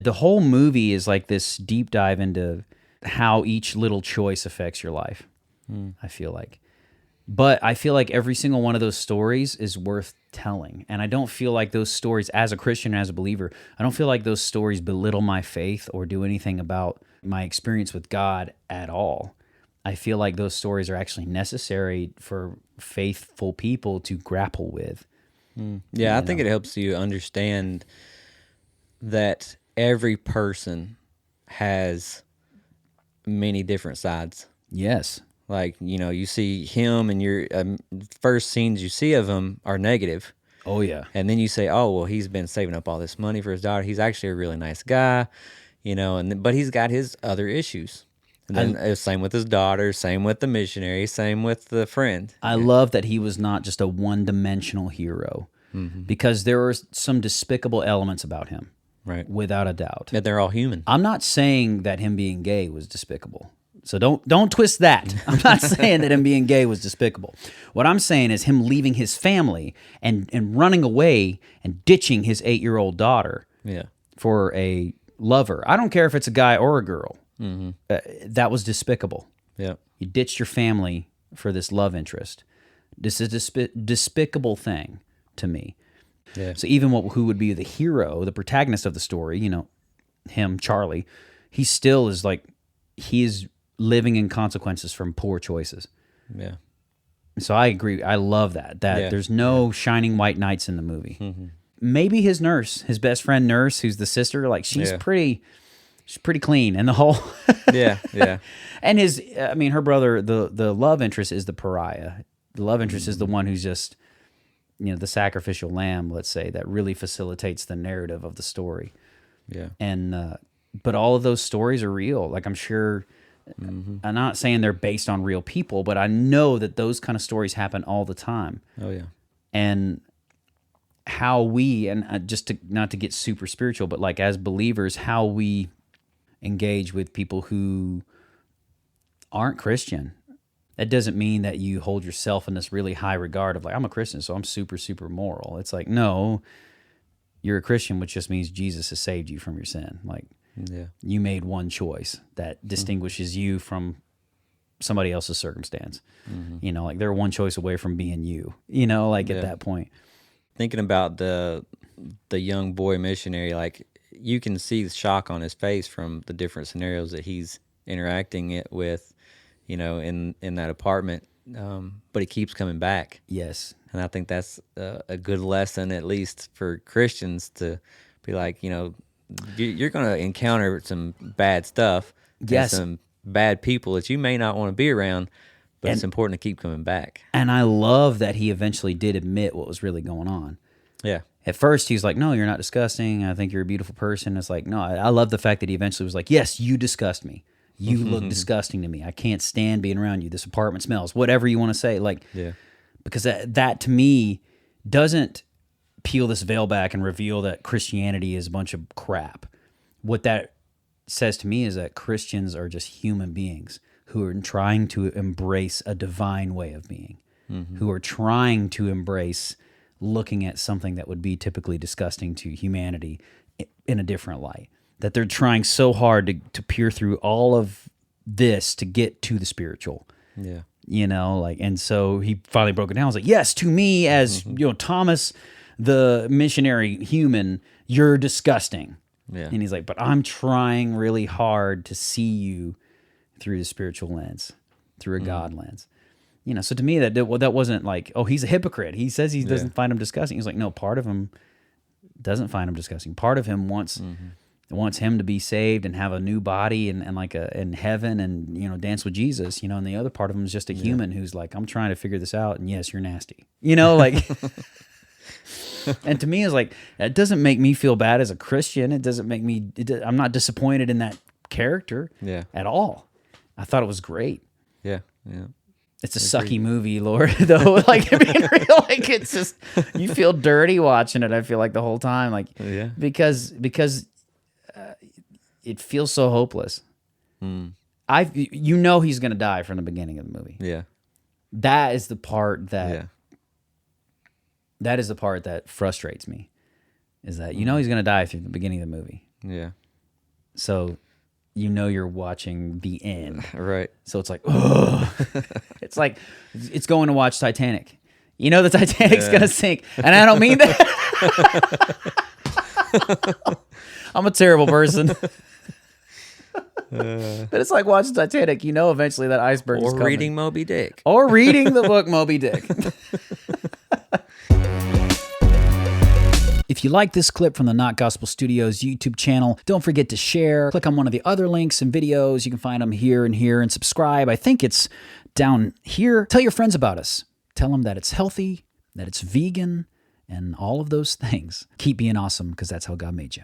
The whole movie is like this deep dive into how each little choice affects your life, I feel like. But I feel like every single one of those stories is worth telling. And I don't feel like those stories, as a Christian, as a believer, I don't feel like those stories belittle my faith or do anything about my experience with God at all. I feel like those stories are actually necessary for faithful people to grapple with. Yeah, I think it helps you understand that every person has many different sides. Yes. Like, you see him and your first scenes you see of him are negative. Oh, yeah. And then you say, oh, well, he's been saving up all this money for his daughter. He's actually a really nice guy, but he's got his other issues. And then same with his daughter, same with the missionary, same with the friend. I love that he was not just a one-dimensional hero, because there were some despicable elements about him, Right. without a doubt. That they're all human. I'm not saying that him being gay was despicable. So don't twist that. I'm not saying that him being gay was despicable. What I'm saying is him leaving his family and running away and ditching his 8-year-old daughter for a lover. I don't care if it's a guy or a girl. That was despicable. Yeah. You ditched your family for this love interest. This is a despicable thing to me. Yeah. So even who would be the hero, the protagonist of the story, him, Charlie, he still is like, he is living in consequences from poor choices. Yeah. So I agree. I love that there's no shining white knights in the movie. Maybe his nurse, his best friend nurse, who's the sister, like she's pretty clean, and the whole yeah. And her brother, the love interest is the pariah. The love interest is the one who's just, the sacrificial lamb, let's say, that really facilitates the narrative of the story. Yeah. And but all of those stories are real. Like, I'm sure, I'm not saying they're based on real people, but I know that those kind of stories happen all the time. Oh, yeah. And how we, and not to get super spiritual, but like as believers, how we engage with people who aren't Christian. That doesn't mean that you hold yourself in this really high regard of like, I'm a Christian, so I'm super, super moral. It's like, no, you're a Christian, which just means Jesus has saved you from your sin. Like, you made one choice that distinguishes you from somebody else's circumstance. Like they're one choice away from being you, at that point. Thinking about the young boy missionary, like you can see the shock on his face from the different scenarios that he's interacting it with, in that apartment. But he keeps coming back. Yes. And I think that's a good lesson, at least for Christians, to be like, you're going to encounter some bad stuff, and some bad people that you may not want to be around, but it's important to keep coming back. And I love that he eventually did admit what was really going on. Yeah. At first, he was like, no, you're not disgusting. I think you're a beautiful person. It's like, no, I love the fact that he eventually was like, yes, you disgust me. You look disgusting to me. I can't stand being around you. This apartment smells. Whatever you want to say. Like, because that to me doesn't peel this veil back and reveal that Christianity is a bunch of crap. What that says to me is that Christians are just human beings who are trying to embrace a divine way of being, who are trying to embrace looking at something that would be typically disgusting to humanity in a different light. That they're trying so hard to peer through all of this to get to the spiritual. Yeah. And so he finally broke it down. I was like, yes, to me as, Thomas, the missionary human, you're disgusting. Yeah. And he's like, but I'm trying really hard to see you through the spiritual lens, through a God lens. So to me, that wasn't like, oh, he's a hypocrite. He says he doesn't find him disgusting. He's like, no, part of him doesn't find him disgusting. Part of him wants him to be saved and have a new body and like in heaven and, dance with Jesus, and the other part of him is just a human who's like, I'm trying to figure this out. And yes, you're nasty, like, and to me it's like, that doesn't make me feel bad as a Christian. It doesn't make me, I'm not disappointed in that character at all. I thought it was great. Yeah. Yeah. It's a sucky movie, Lord, though. Like, being real, like, it's just, you feel dirty watching it, I feel like, the whole time. Like, because it feels so hopeless. He's going to die from the beginning of the movie. Yeah. That is the part that frustrates me, is that he's going to die through the beginning of the movie. Yeah. So you know you're watching the end. Right. So it's like, oh, it's like it's going to watch Titanic. You know the Titanic's going to sink. And I don't mean that. I'm a terrible person. But it's like watching Titanic. You know eventually that iceberg is coming. Or reading Moby Dick. Or reading the book Moby Dick. If you like this clip from the Not Gospel Studios YouTube channel, don't forget to share. Click on one of the other links and videos. You can find them here and here, and subscribe. I think it's down here. Tell your friends about us. Tell them that it's healthy, that it's vegan, and all of those things. Keep being awesome, because that's how God made you.